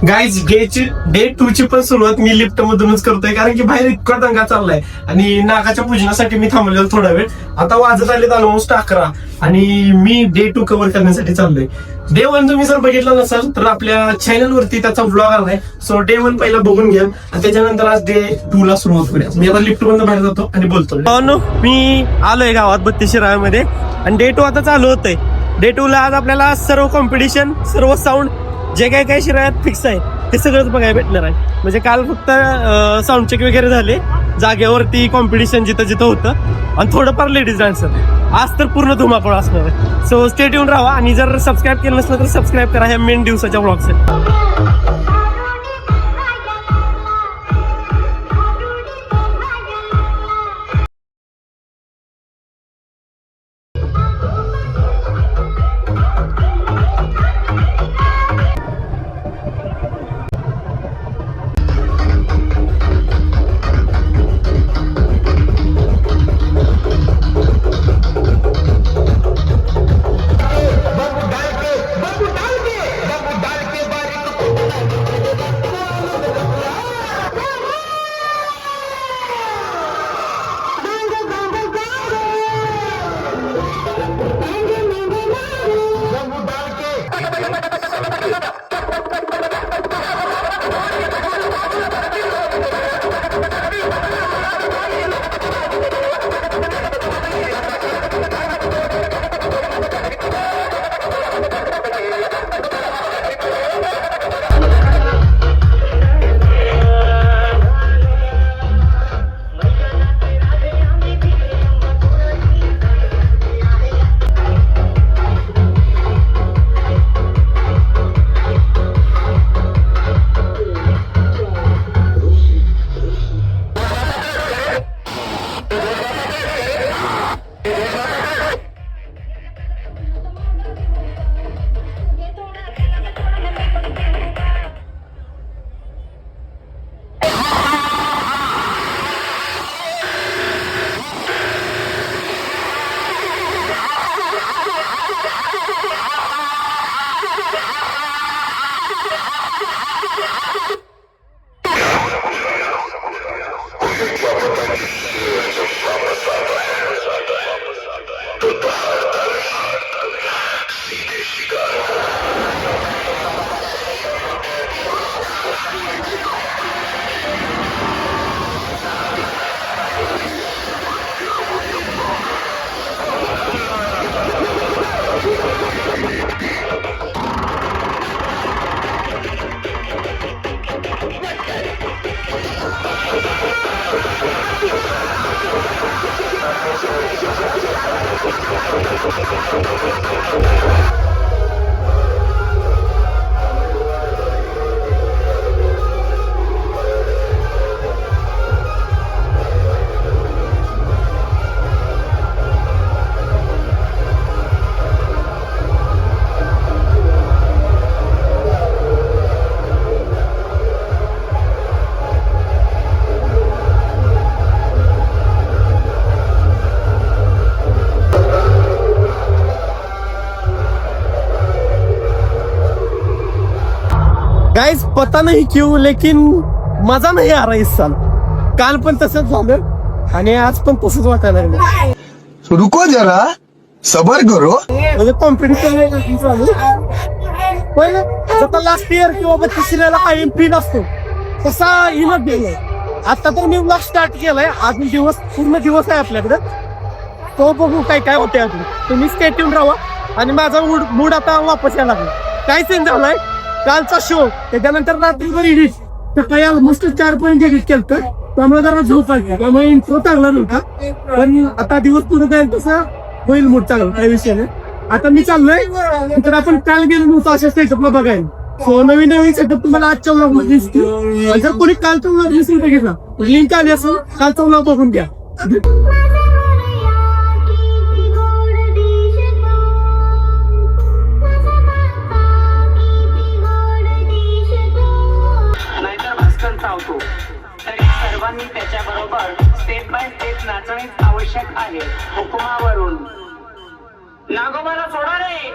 Guys day 2 ची पण सुरुवात मी लिफ्ट मधूनच करतोय, कारण की बाहेर इतका दंगा चाललाय आणि नागाच्या पूजनासाठी मी थांबलेलो थोडा वेळ. आता वाजत आले ऑलमोस्ट 11 आणि मी डे 2 कव्हर करण्यासाठी चाललोय. डे 1 तुम्ही जर बघितलं नसाल तर आपल्या चॅनल वरती त्याचा व्लॉग आलाय. सो डे 1 पहिला बघून घ्या आणि त्याच्यानंतर आज डे 2 ला सुरुवात करूया. मी आता लिफ्ट मधून बाहेर जातो आणि बोलतो. मी आलोय गावात 32 शिराळ्यामध्ये आणि डे 2 आता चालू होतंय. डे 2 ला आज आपल्याला सर्व कॉम्पिटिशन, सर्व साऊंड जे काय काय शिराळ्यात फिक्स आहे ते सगळंच बघायला भेटणार आहे. म्हणजे काल फक्त साऊंड चेक वगैरे झाले, जागेवरती कॉम्पिटिशन जिथं जिथं होतं आणि थोडंफार लेडीज डान्सर. आज तर पूर्ण धुमाकूळ असणार आहे. सो स्टेट येऊन राहा आणि जर सबस्क्राईब केलं नसलं तर सबस्क्राईब करा ह्या मेन दिवसाच्या ब्लॉगसाठी. गाइस पता नहीं क्यों लेकिन मजा नहीं आ रहा इस साल. काल पण तसंच झालं आणि आज पण तसंच वाटायला लागलं. रुको जरा सबर करो. म्हणजे कॉम्पिटिशन चालू पहिलं जसा लास्ट इयर किंवा 32 शिरायला काही फील असतो तसा इनच गेलाय. आता तर मी ब्लॉग स्टार्ट केलाय. अजून दिवस पूर्ण दिवस आहे आपल्याकडे. तो बघू काय काय होते अजून. तुम्ही स्टेट येऊन राहा आणि माझा मूड आता वापस यायला लागला. काय सीन झालाय कालचा शो त्याच्यानंतर रात्रीभर एडिट सकाळी ऑलमोस्ट 4 पॉईंट एडिट केलं, त्यामुळे जरा झोप आली. त्यामुळे इंट्रो चांगला नव्हता, पण आता दिवस पुढे जाईल तसा होईल मूड चांगला, काही विषय नाही. आता मी चाललोय तर आपण काल गेलो नव्हतो अशा सेटअपला बघायला. सो नवीन नवीन सेटअप तुम्हाला आजच्या व्लॉग मध्ये दिसतील. जर कोणी कालचा व्लॉग दिसून घेतला लिंक आली असेल कालचा व्लॉग बघून घ्या. सर्वांनी त्याच्याबरोबर स्टेप बाय स्टेप नाचणे आवश्यक आहे. हुकुमावरून नागोबाला सोडा रे.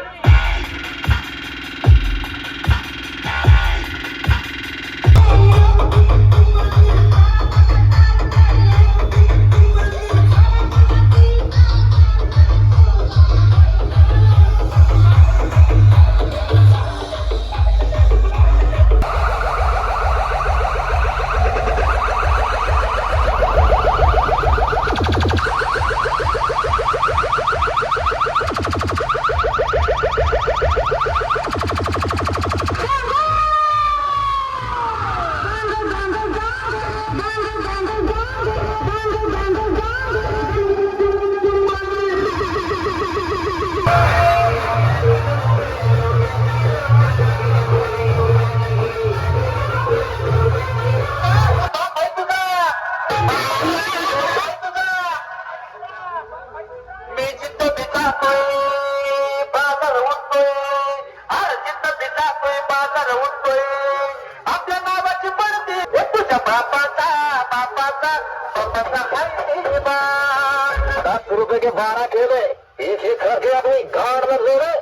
₹10 के 12 खेले, एक एक करके अपनी गाड़ में ले रहे।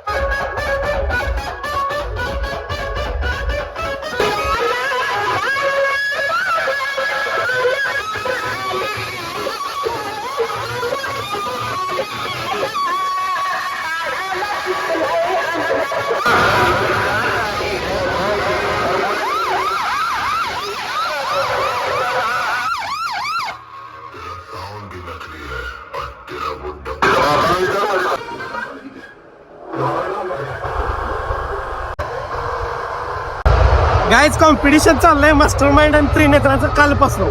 गाईज कॉम्पिटिशन चाललंय मास्टर माइंड आणि त्रिनेत्राचं कालपासून.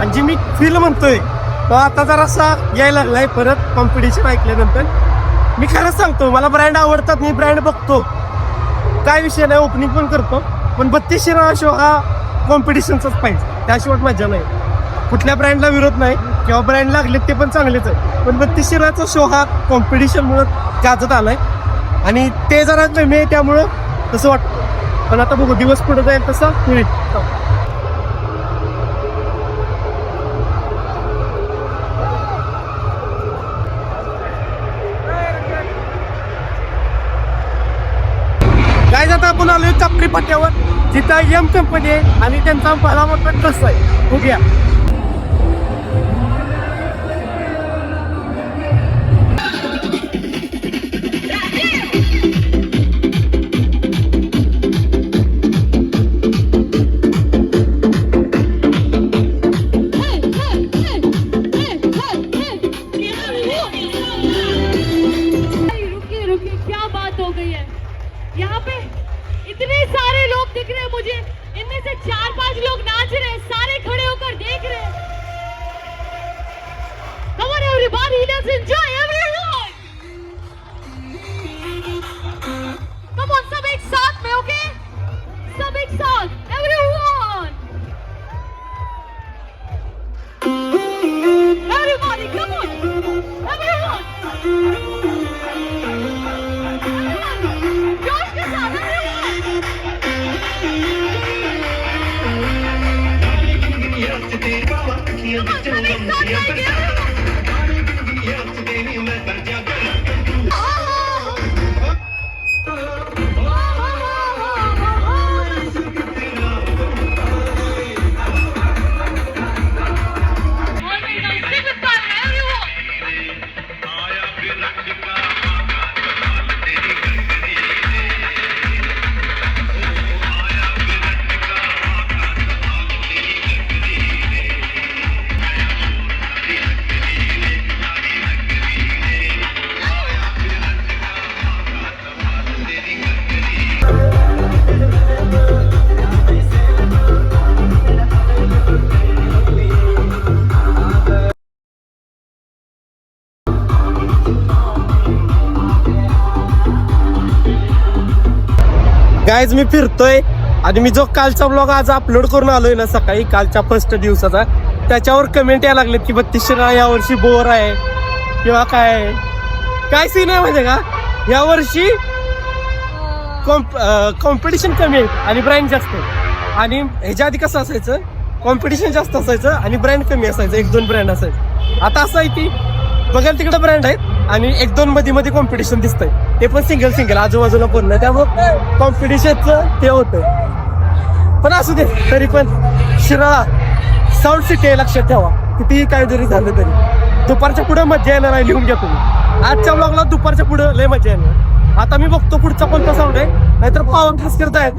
आणि जी मी फील म्हणतोय तो आता जरासा यायला लागलाय परत कॉम्पिटिशन ऐकल्यानंतर. मी खरंच सांगतो मला ब्रँड आवडतात, मी ब्रँड बघतो, काय विषय नाही, ओपनिंग पण करतो. पण 32 शिराळा शो हा कॉम्पिटिशनचाच पाहिजे, त्याशिवाय मजा नाही. कुठल्या ब्रँडला विरोध नाही किंवा ब्रँड लागले ते पण चांगलेच आहे, पण 32 शिराळाचा शो हा कॉम्पिटिशनमुळं गाजत आलाय आणि ते जरा कमी आहे त्यामुळं तसं वाटतं. पण आता बघू दिवस पुढे जाईल तसा होईल. काय आता आपण आलोय कापरी पट्ट्यावर, जिथं एम कंपनी आहे आणि त्यांचा पहिला मोठा ट्रस्ट आहे. बघूया. यहाँ पे इतने सारे लोग दिख रहे हैं मुझे, इनमें से 4-5 लोग नाच रहे हैं, सारे खड़े होकर देख रहे हैं. Come on everybody, let's enjoy everyone. Come on, सब एक साथ में, okay? सब एक साथ, everyone. Everybody, come on, everyone. जोश के साथ गाईज मी फिरतोय आणि मी जो कालचा ब्लॉग आज अपलोड करून आलोय ना सकाळी, कालच्या फर्स्ट दिवसाचा, त्याच्यावर कमेंट यायला लागलेत की 32 शिराळा यावर्षी बोर आहे किंवा काय सीन आहे माहिती का, यावर्षी कॉम्पिटिशन कमी आहे आणि ब्रँड जास्त आहे. आणि ह्याच्या आधी कसं असायचं, कॉम्पिटिशन जास्त असायचं आणि ब्रँड कमी असायचं, 1-2 ब्रँड असायचे. आता असं आहे की बघायला तिकडे ब्रँड आहेत आणि 1-2 मध्ये कॉम्पिटिशन दिसतंय, ते पण सिंगल आजूबाजूला पण नाही, त्यामुळं कॉम्पिटिशनचं ते होतं. पण असू दे, तरी पण शिराळा साऊंड सिटी आहे, लक्षात ठेवा. कितीही काय जरी झालं तरी दुपारच्या पुढे मजा येणार आहे, लिहून घ्या तुम्ही. आजच्या ब्लॉगला दुपारच्या पुढे लय मजा येणार. आता मी बघतो पुढचा कोणता साऊंड आहे, नाहीतर पावर क्लास करतायत.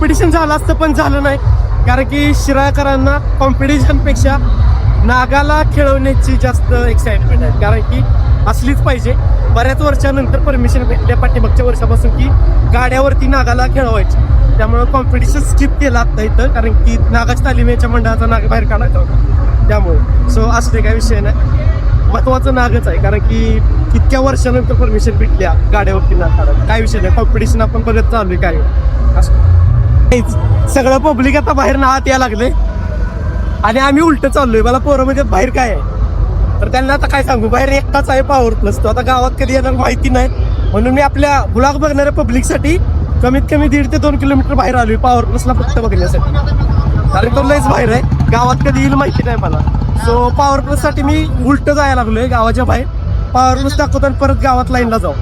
कॉम्पिटिशन झालं असतं पण झालं नाही, कारण की शिराळकरांना कॉम्पिटिशनपेक्षा नागाला खेळवण्याची जास्त एक्साइटमेंट आहे, कारण की असलीच पाहिजे. बऱ्याच वर्षानंतर परमिशन भेटल्या पाठीमागच्या वर्षापासून की गाड्यावरती नागाला खेळवायची, त्यामुळे कॉम्पिटिशन स्किप केलं आता इथं, कारण की नागाच्या तालिमेच्या मंडळाचा नाग बाहेर काढायचा होता त्यामुळे. सो असं ते काय विषय नाही, महत्वाचं नागच आहे, कारण की इतक्या वर्षानंतर परमिशन भेटल्या गाड्यावरती नाग काढायला. काय विषय नाही, कॉम्पिटिशन आपण बघत चालू आहे. काय असं सगळं पब्लिक आता बाहेर नाहात यायला लागले आणि आम्ही उलट चाललोय. मला पोरं म्हणजे बाहेर काय आहे तर त्यांना आता काय सांगू, बाहेर एकटाच आहे पॉवर प्लस, तो आता गावात कधी येणार माहिती नाही, म्हणून मी आपल्या ब्लॉग बघणाऱ्या पब्लिकसाठी कमीत कमी 1.5 ते 2 किलोमीटर बाहेर आलोय पॉवर प्लसला फक्त बघण्यासाठी, कारण तो लयच बाहेर आहे, गावात कधी येईल माहिती नाही मला. सो पॉवर प्लस साठी मी उलट जायला लागलोय गावाच्या बाहेर, पॉवर प्लस दाखवतो आणि परत गावात लाईनला जाऊ.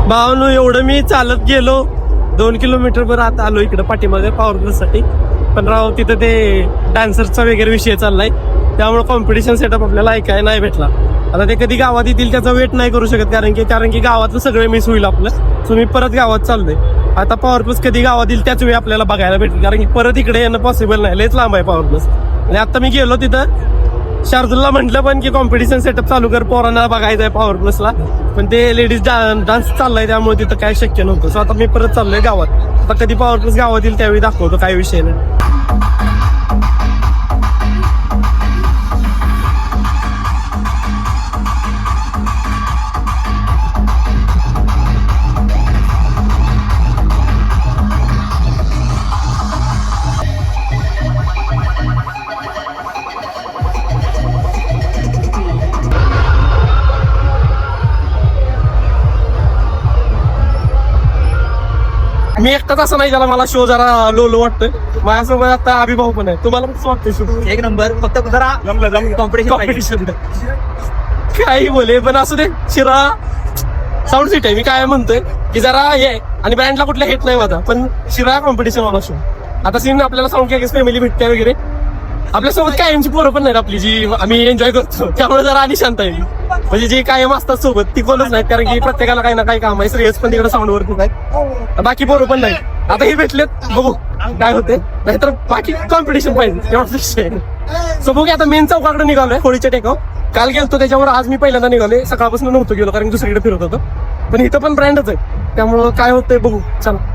भावानो एवढं मी चालत गेलो 2 किलोमीटर वर आता आलो इकडे पाठीमागे पॉवर प्लस साठी, पण राव तिथं ते डान्सरचा वगैरे विषय चाललाय, त्यामुळे कॉम्पिटिशन सेटअप आपल्याला ऐकाय नाही भेटला. आता ते कधी गावात येतील त्याचा वेट नाही करू शकत, कारण की गावातलं सगळं मिस होईल आपलं. सो मी परत गावात चाललोय. आता पॉवर प्लस कधी गावात येईल त्याच वेळी आपल्याला बघायला भेटेल, कारण की परत इकडे येणं पॉसिबल नाही, लयच लांब आहे पॉवर प्लस. आणि आता मी गेलो तिथं शार्दूलला म्हटलं पण की कॉम्पिटिशन सेटअप चालू कर, पोरांना बघायचं आहे पॉवर प्लसला, पण ते लेडीज डान्स चाललाय त्यामुळे तिथं काय शक्य नव्हतं. सो आता मी परत चाललोय गावात. आता कधी पॉवर प्लस गावात येईल त्यावेळी दाखवतो, काय विषय नाही. मी एकटाच असं नाही झाला, मला शो जरा लो वाटतोय. माझ्यासोबत आता अभिभाव पण आहे. तुम्हाला कसं वाटतंय शो? एक नंबर, फक्त जरा कॉम्पिटिशन काही बोले, पण असू दे. शिरा साऊंड सीट आहे, मी काय म्हणतोय की जरा हे आणि ब्रँडला कुठल्या हेट नाही माझा, पण शिरा कॉम्पिटिशन वाला शो. आता सीन आपल्याला साऊंड कॅगेस फॅमिली भेटते वगैरे, आपल्यासोबत कायमची पोरं पण नाहीत आपली, जी आम्ही एन्जॉय करतो, त्यामुळे जरा आणि शांत आहे. म्हणजे जी कायम असतात सोबत ती कोणच नाहीत, कारण की प्रत्येकाला काही ना काही काम आहे. श्रेयस पण तिकडे साऊंड वरती आहेत, बाकी पोरं पण नाही. आता हे भेटलेत, बघू काय होते, नाहीतर बाकी कॉम्पिटिशन पाहिजे एवढा विषय. सो बघू आता मेन चौकाकडे निघालोय होळीच्या टेकाव. काल गेलतो त्याच्यावर आज मी पहिल्यांदा निघालोय, सकाळपासून नव्हतो गेलो कारण दुसरीकडे फिरत होतो, पण इथं पण ब्रँडच आहे, त्यामुळं काय होतंय बघू. चला.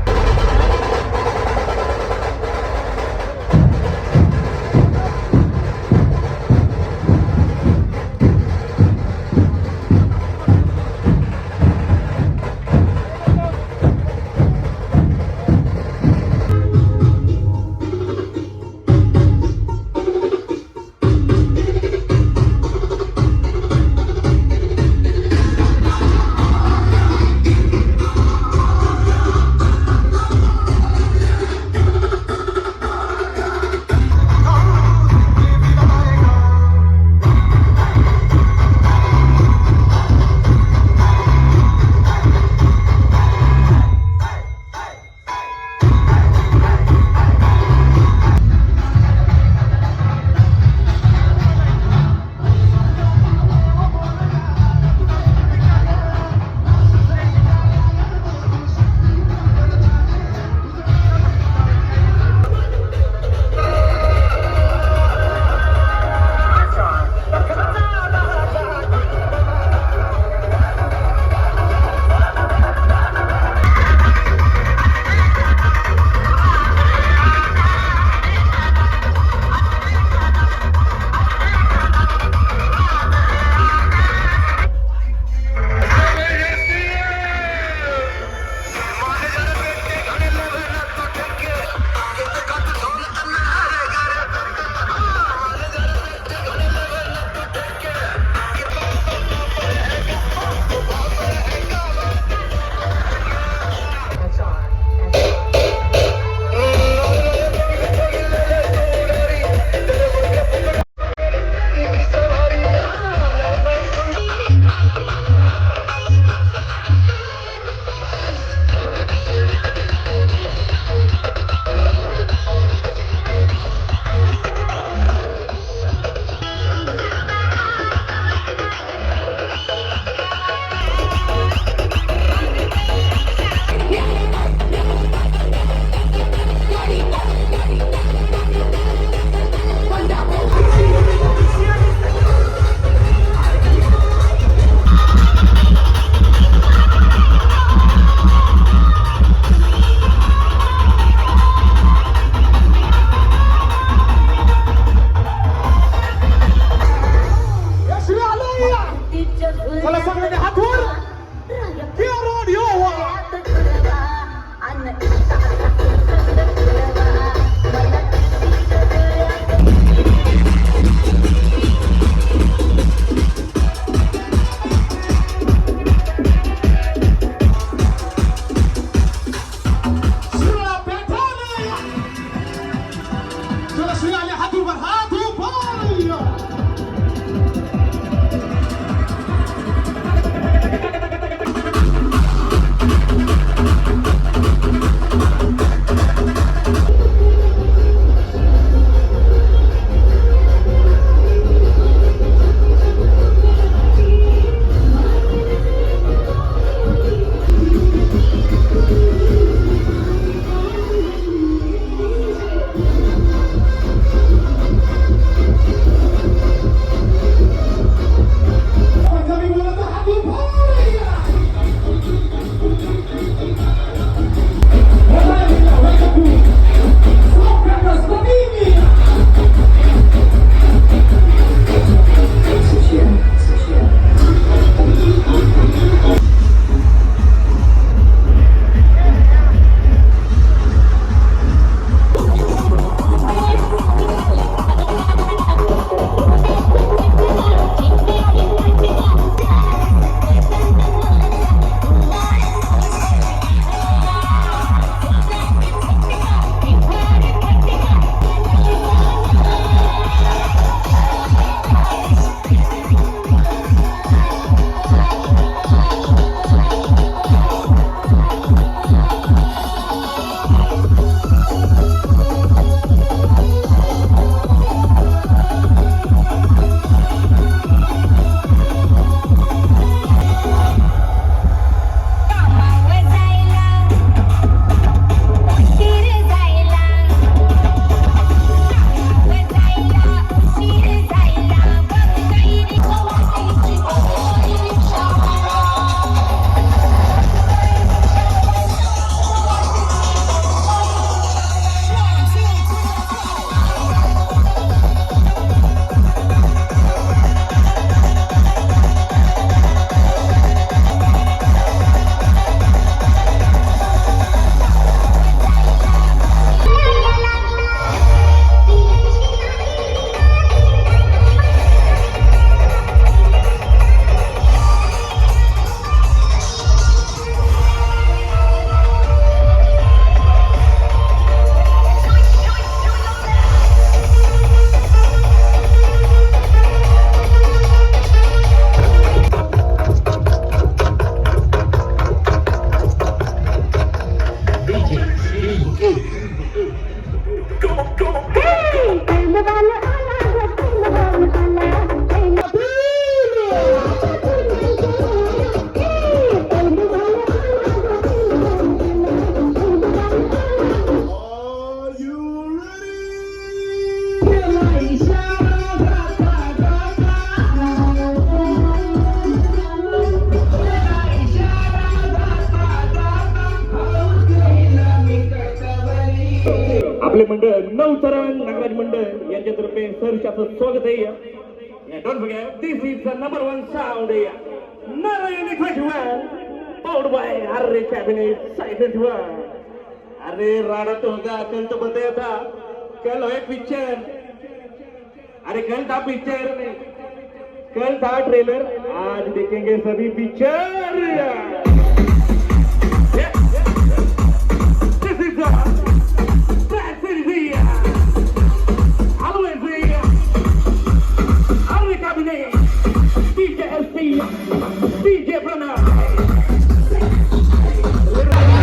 आपले मंडळ नवतरण नागराज मंडळ यांच्यातर्फे सहर्षाचं स्वागत आहे. Don't forget, this is the number one sound. Narayani 21, powered by Array Cabinet Side 21. अरे राणा तो होगा, कल तो बताया था, कल है पिक्चर. अरे कल था पिक्चर नहीं, कल था ट्रेलर, आज देखेंगे सभी picture. This is that is always Array Cabinet, DJ SP, DJ Pranav.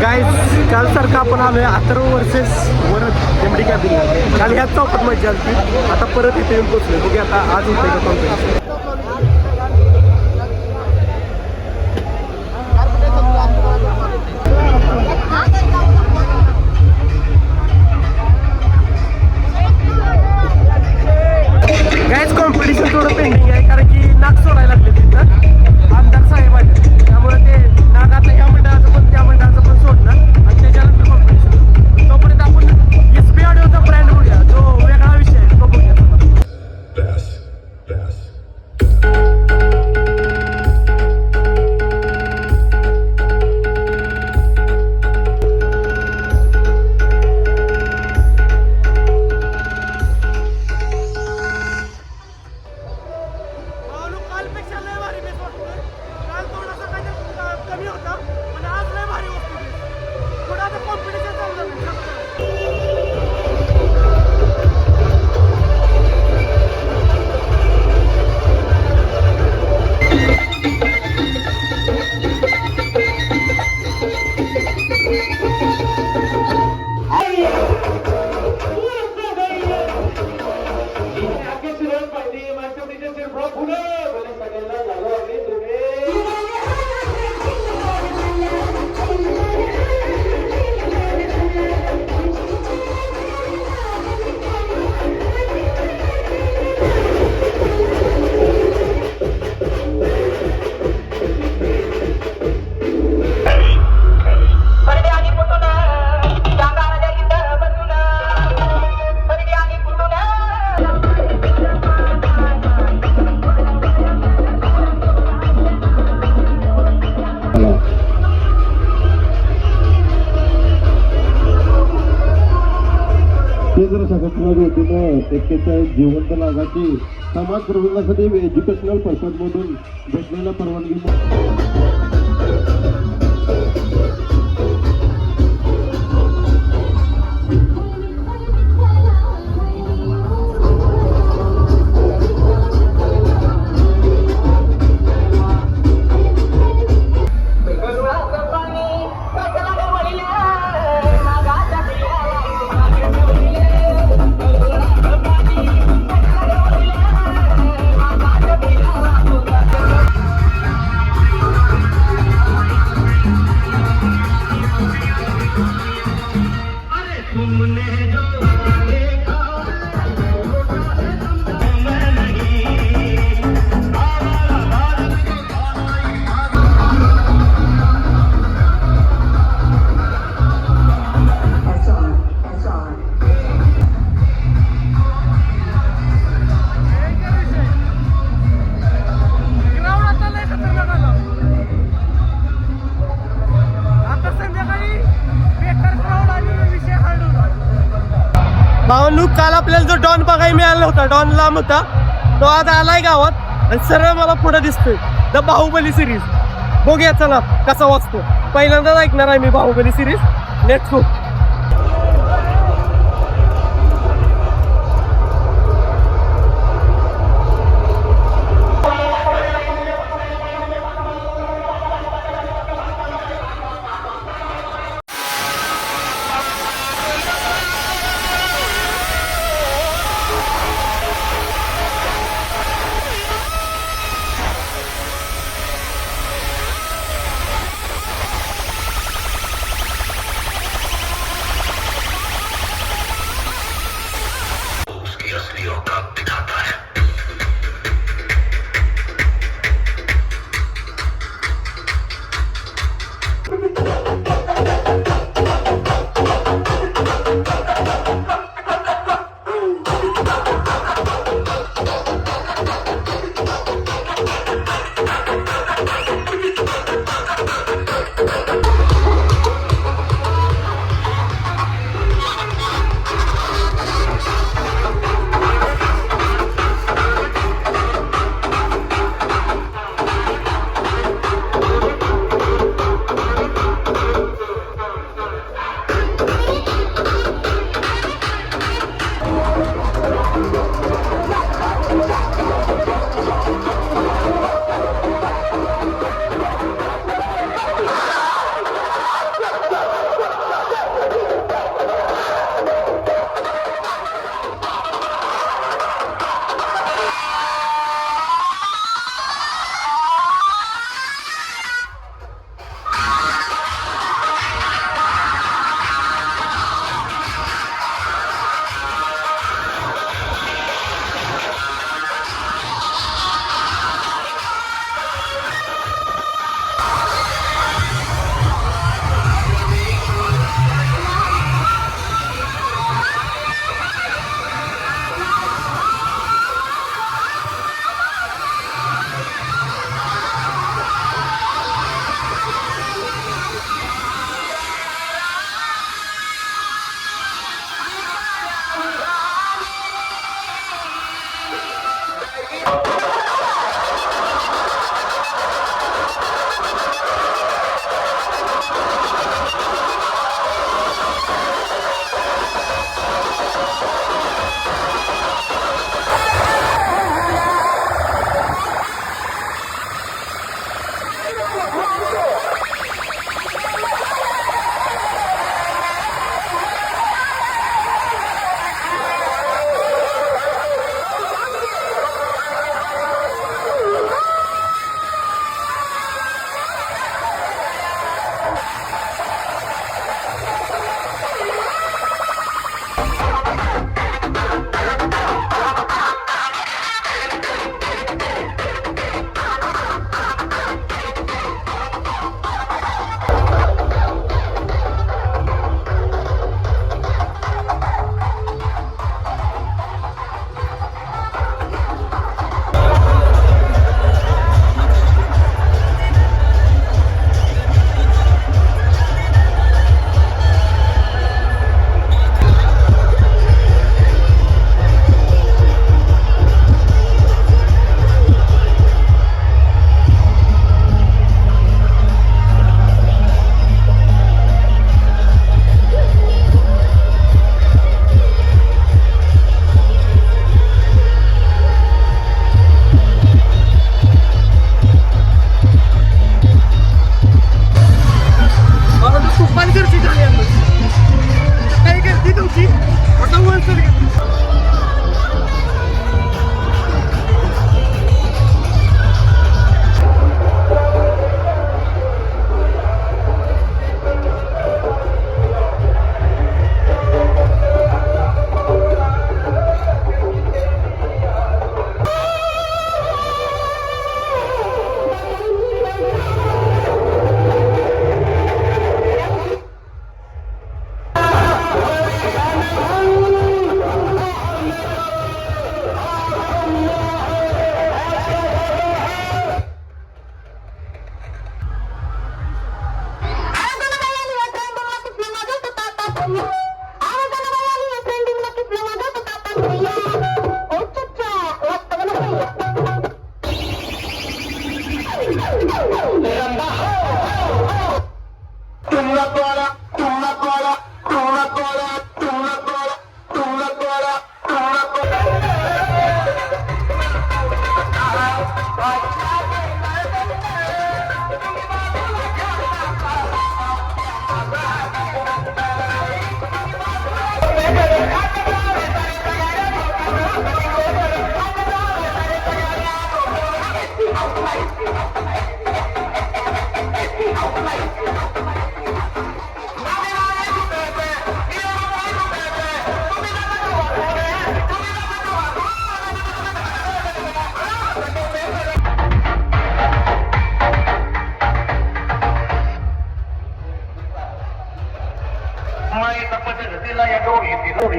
गाईस काल सारखं आपण आलोय Atharva versus Varad MD cabin. काल ह्याच चौकात मजा आली, आता परत इथे येऊन पोहोचलोय. बघूया आता आज होतंय का कॉन्फरन्स. गाईस कॉम्पिटिशन थोडं पेंडिंग आहे, कारण की नाक सोडायला लागले तिथं आमदार साहेब आहेत. त्यामुळे ते नाक आता ह्या मंडळाचं पण त्या मंडळाचं पण सोडणार आणि त्याच्यानंतर कॉम्पिटिशन. तोपर्यंत आपण एसपी ऑडिओचा ब्रँड बघूया, जो वेगळा विषय आहे तो बघूया. कालपेक्षा लय भारी बेस वाटतोय. काल थोडासा काहीतरी कमी होता, पण आज लय भारी वाटतोय. थोडं आता कॉम्पिटिशन चालू झालं. केंद्र शासनाच्या वतीनं 41 जिवंत नागाची समाज प्रबोधनासाठी एज्युकेशनल पर्पज मधून भेटलेल्या परवानगी. भावांनो, काल आपल्याला जो डॉन बघायला मिळाला होता, डॉन लांब होता, तो आज आलाय गावात आणि सरळ मला पुढे दिसतोय. द बाहुबली सिरीज बघूया, चला कसा वाचतो. पहिल्यांदाच ऐकणार आहे मी बाहुबली सिरीज. Let's go.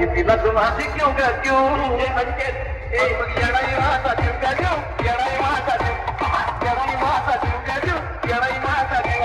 तिला तुम्हासी क्यों का क्यों येडाई माझा जीव का जीव येडाई माझा जीव येडाई माझा जीव का जीव येडाई माझा जीव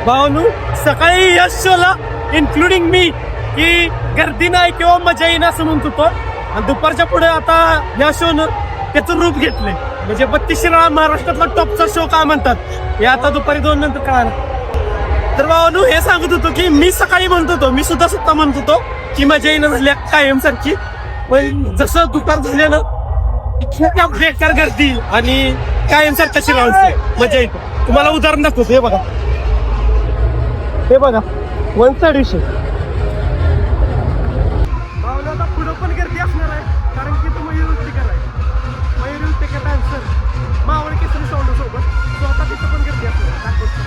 भावानू सकाळी यश शोला इन्क्लुडिंग मी की गर्दी नाही किंवा मजा येईन असं म्हणत होतो आणि दुपारच्या पुढे आता या शोनं त्याचं रूप घेतलंय म्हणजे 32 शिराळा महाराष्ट्रातला टॉपचा शो काय म्हणतात हे आता दुपारी 2 नंतर कळालं. तर भावानू हे सांगत होतो की मी सकाळी म्हणत होतो, मी सुद्धा म्हणत होतो की मजा येणं झाल्या कायमसारखी, पण जसं दुपार झाल्यानं खूप बेकार गर्दी आणि कायमसारखं शिराळांचं मजा येते. तुम्हाला उदाहरण दाखवतो, हे बघा 1 साइड विषय. भावना आता पुढं पण गर्दी असणार आहे कारण की तो मयूर उस्तिकर आहे, मयूर उस्तिकर डान्सर मावळ केसरी साऊंड सोबत, तो आता तिथं पण गर्दी असणार दाखवतो.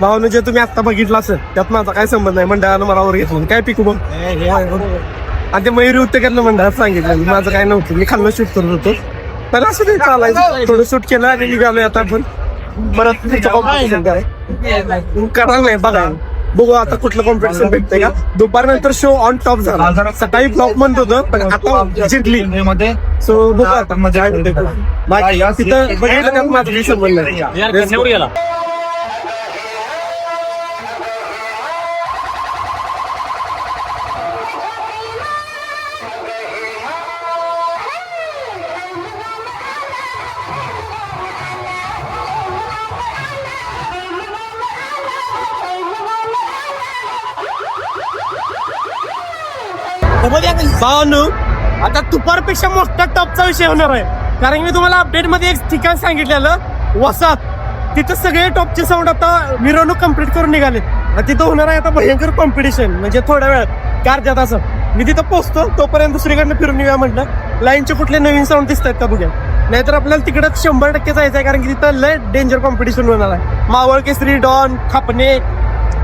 भावनं जे तुम्ही आता बघितलं असेल त्यात माझा काय संबंध नाही. मंडळानं मला वर घेतलं काय पिकू बघ. आणि ते मयुरी उत्तेकरला मंडळात सांगितलं माझं काय नव्हतं. मी खाल्लं शूट करत होतो पण असं ते चालायचं. थोडं शूट केलं आणि निघालोय आता आपण परत कॉम्पिटिशन करायला नाही बघायला. बघू आता कुठलं कॉम्पिटिशन भेटतंय का. दुपारनंतर शो ऑन टॉप झाला. सकाळी ब्लॉक म्हणत होतं पण आता जिंकली. सो बघू आता मजा आहे तिथं बघितलं त्यात माझं काही संबंध नाही. भावांनो आता दुपारपेक्षा मोठा टॉपचा विषय होणार आहे. कारण मी तुम्हाला अपडेट मध्ये एक ठिकाण सांगितलेलं वसात. तिथं सगळे टॉपचे साऊंड आता मिरवणूक कम्प्लीट करून निघाले. तिथं होणार आहे आता भयंकर कॉम्पिटिशन. म्हणजे थोड्या वेळात कार असं मी तिथं पोहोचतो तोपर्यंत दुसरीकडनं फिरून येऊया म्हटलं. लाईनचे कुठले नवीन साऊंड दिसत आहेत का बघूया. नाहीतर आपल्याला तिकडं 100% जायचं आहे. कारण की तिथं लय डेंजर कॉम्पिटिशन होणार आहे. मावळ केसरी, डॉन, खापणे,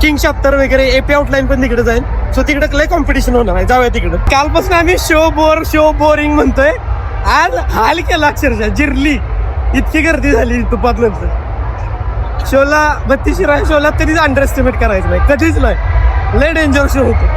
किंग 76 वगैरे एपी आउटलाईन पण तिकडे जाईल. सो तिकडे लय कॉम्पिटिशन होणार आहे. जाऊया तिकडे. कालपासून आम्ही शो बोरिंग म्हणतोय. आज हाल केला अक्षरशः जिरली. इतकी गर्दी झाली तुपात नंतर शोला. 32 शोला कधीच अंडर एस्टिमेट करायचं नाही. कधीच नाही. लय डेंजर शो होतो.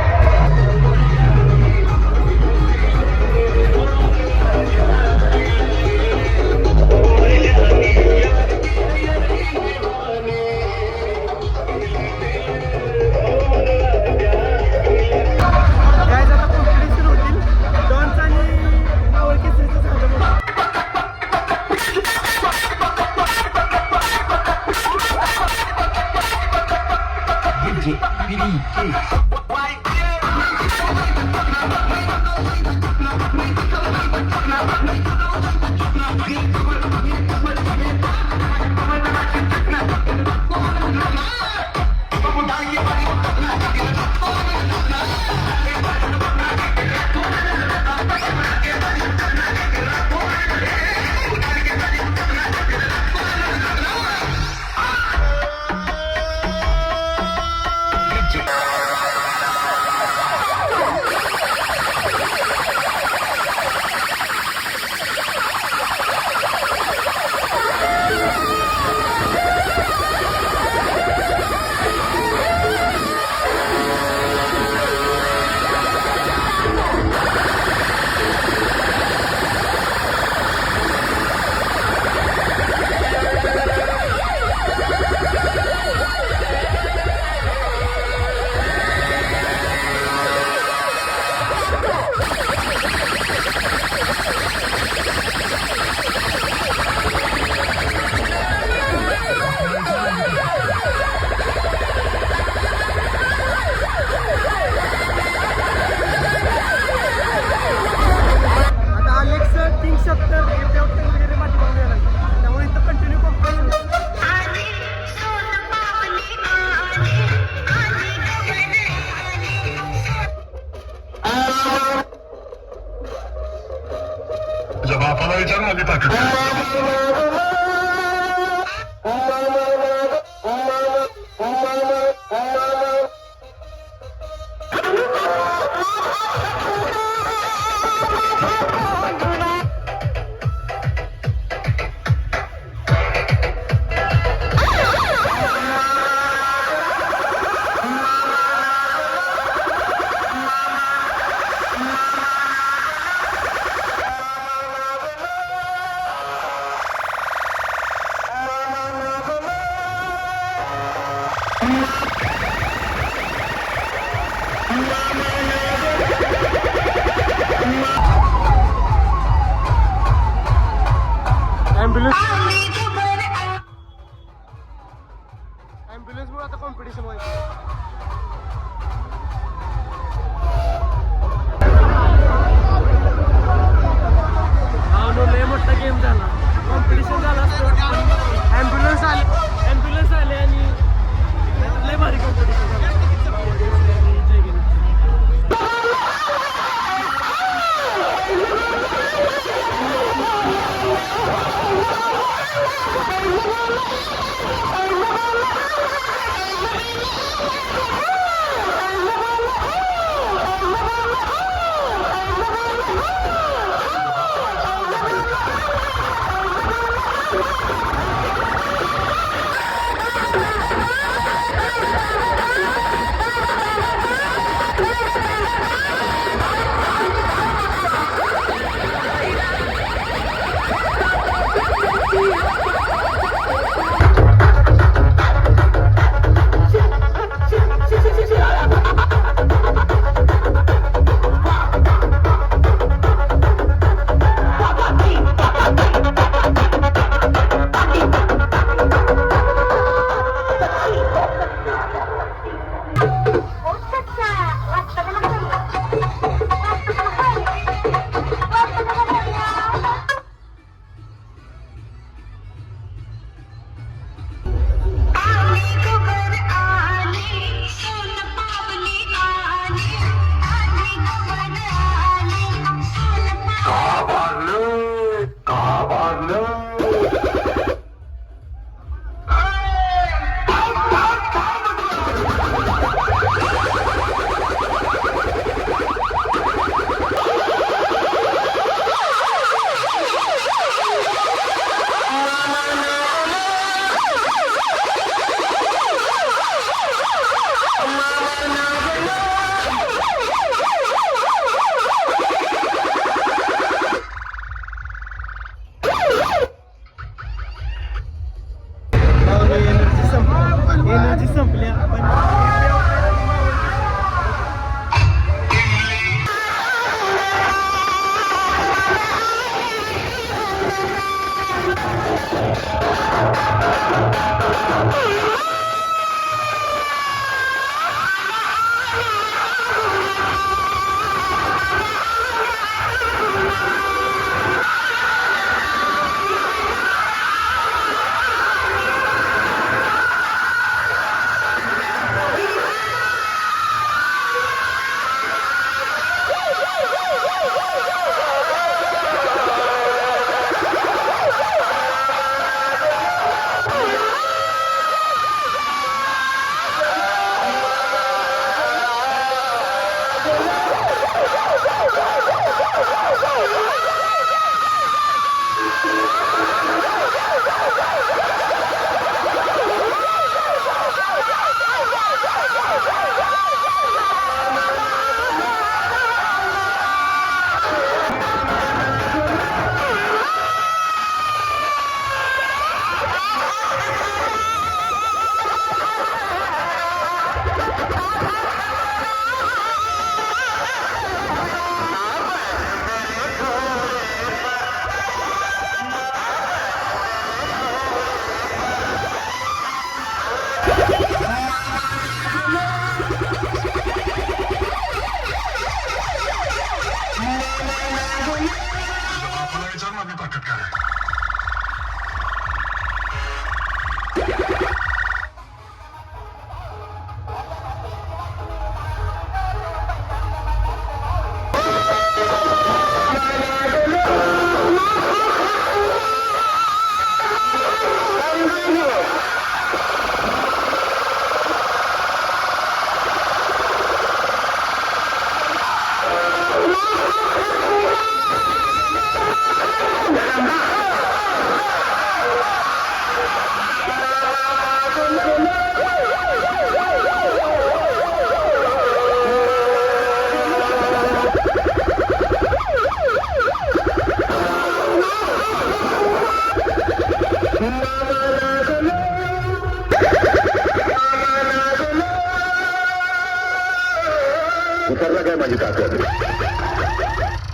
उतरला काय माझी ताकद,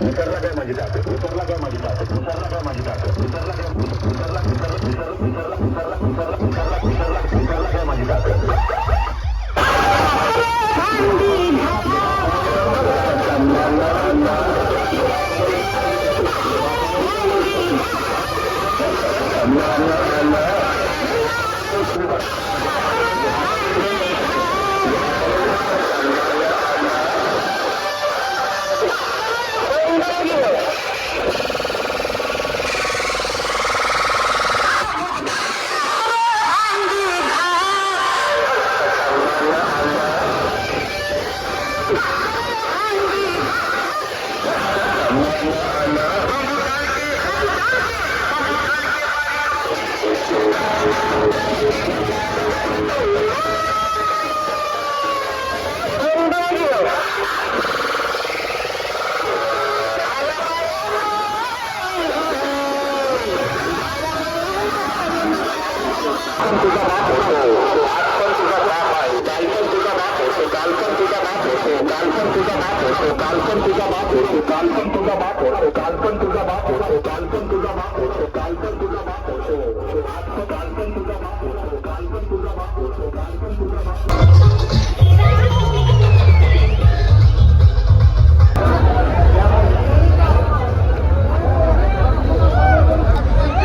उतरला काय माझी ताकद, उतरला काय माझी ताकद, उतरला काय माझी ताकद, उतरला काय उतरला काय माझी ताकद.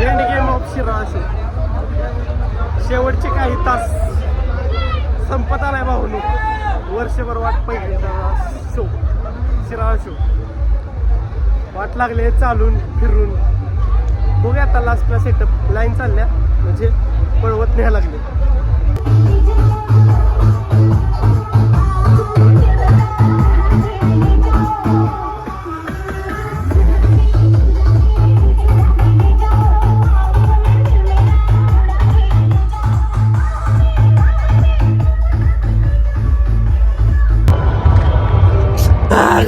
End game of Shirala show. शेवटचे काही तास संपत आलाय भाऊनो. वर्षभर वाट पहिल्यांदा शो, शिराळा शो. वाट लागले चालून फिरून. बघूया आता लास्टला सेटअप लाईन चालल्या म्हणजे पळवत न्यायला लागले.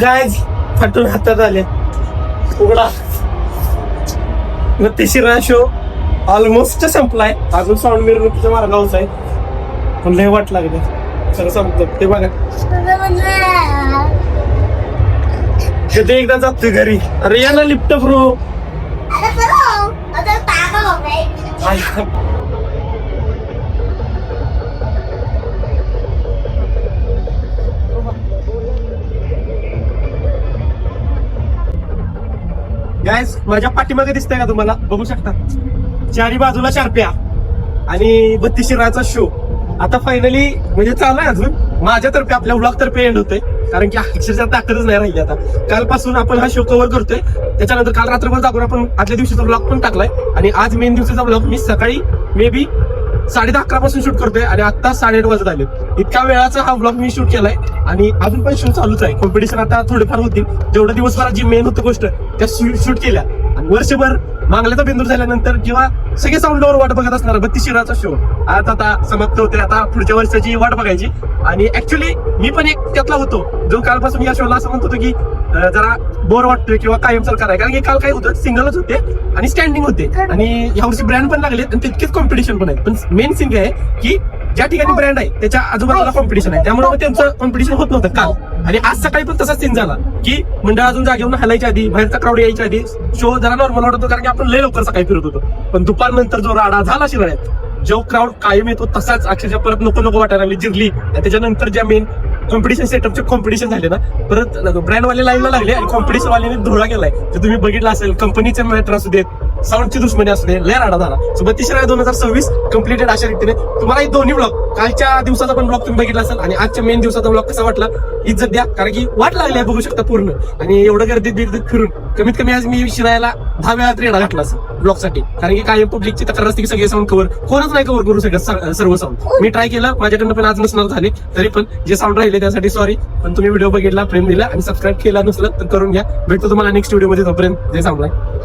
गायज फाटून हातात आले. उघडा मग ते शिराळा शो ऑलमोस्ट संपलाय. अजून साऊंड मिरवणुकीच्या मार्गावरच आहे पण लय वाट लागली. सगळं संपलं ते बघा. कधी एकदा जातोय घरी. अरे या ना लिफ्ट ब्रो. गायस माझ्या पाठीमागे दिसतंय का तुम्हाला? बघू शकता चारी बाजूला शार्प्या आणि 32 शिराळाचा शो आता फायनली म्हणजे चालू आहे. अजून माझ्यातर्फे आपल्या व्लॉग तर्फे एंड होतोय कारण की अक्षरशः ताकदच नाही राहिली. आता कालपासून आपण हा शो कव्हर करतोय. त्याच्यानंतर काल रात्रभर जागून आपण आदल्या दिवशीचा व्लॉग पण टाकलाय आणि आज मेन दिवसाचा व्लॉग मी सकाळी मे बी 11:30 पासून शूट करतोय आणि आता 8:30 वाजत आले. इतक्या वेळाचा हा ब्लॉग मी शूट केलाय आणि अजून पण शूट चालूच आहे. कॉम्पिटिशन आता थोडेफार होतील. जेवढं दिवसभरात जी मेन होती गोष्ट त्या शूट केल्या आणि वर्षभर मांगल्याचा बिंदू झाल्यानंतर किंवा सगळे साऊंडवर वाट बघत असणार 32 शिराचा शो आज आता समाप्त होते. आता पुढच्या वर्षाची वाट बघायची. आणि ऍक्च्युली मी पण एक त्यातला होतो जो कालपासून या शोला असं म्हणत होतो की जरा बोर वाटतोय किंवा कायम सरकार आहे. कारण की काल काय होतं सिंगलच होते आणि स्टँडिंग होते आणि यावर्षी ब्रँड पण लागले आणि तितकेच कॉम्पिटिशन पण आहे. पण मेन थिंग आहे की ज्या ठिकाणी ब्रँड आहे त्याच्या आजूबाजूला कॉम्पिटिशन आहे त्यामुळे त्यांचं कॉम्पिटिशन होत नव्हतं काल. आणि आज सकाळी पण तसाच सीन झाला की मंडळ अजून जागेवरून हलायच्या आधी बाहेरचा क्राऊड यायच्या आधी शो जरा नॉर्मल वाटत होतो कारण की आपण लय लवकर सकाळी फिरत होतो. पण दुपारनंतर जो राडा झाला शिराळ्यात जो क्राऊड कायम येतो तसाच अक्षरशः परत नको वाटायला लागली जिरली. आणि त्याच्यानंतर ज्या मेन कॉम्पिटिशन सेटअपचे कॉम्पिटिशन झाले ना परत ब्रँडवाले लाईनला लागले आणि कॉम्पिटिशन वाल्याने धुळा गेलाय. तर तुम्ही बघितलं असेल कंपनीचे मॅटर असू देत साऊंडची दुश्मनी असू दे लय राडा झाला. सो 32 2026 कम्प्लिटेड अशा रीतीने. तुम्हाला हे दोन्ही ब्लॉग कालच्या दिवसाचा पण ब्लॉग तुम्ही बघितला असेल आणि आजच्या मेन दिवसाचा ब्लॉग कसा वाटला इज्जत द्या कारण की वाट लागली आहे बघू शकता पूर्ण. आणि एवढं गर्दीत फिरून कमीत कमी आज मी शिरायला 10 वेळा रेडा घातला असं ब्लॉग साठी. कारण की कायम पब्लिकची तक्रार असते की सगळे साऊंड कव्हर कोणच नाही कव्हर करू शकत सर्व साऊंड. मी ट्राय केलं माझ्याकडनं पण आज नसणार झाले तरी पण जे साऊंड राहिले त्यासाठी सॉरी. पण तुम्ही व्हिडिओ बघितला प्रेम दिला आणि सबस्क्राईब केला नसलं तर करून घ्या. भेटतो तुम्हाला नेक्स्ट व्हिडिओ मध्ये. तोपर्यंत जे साऊंड आहे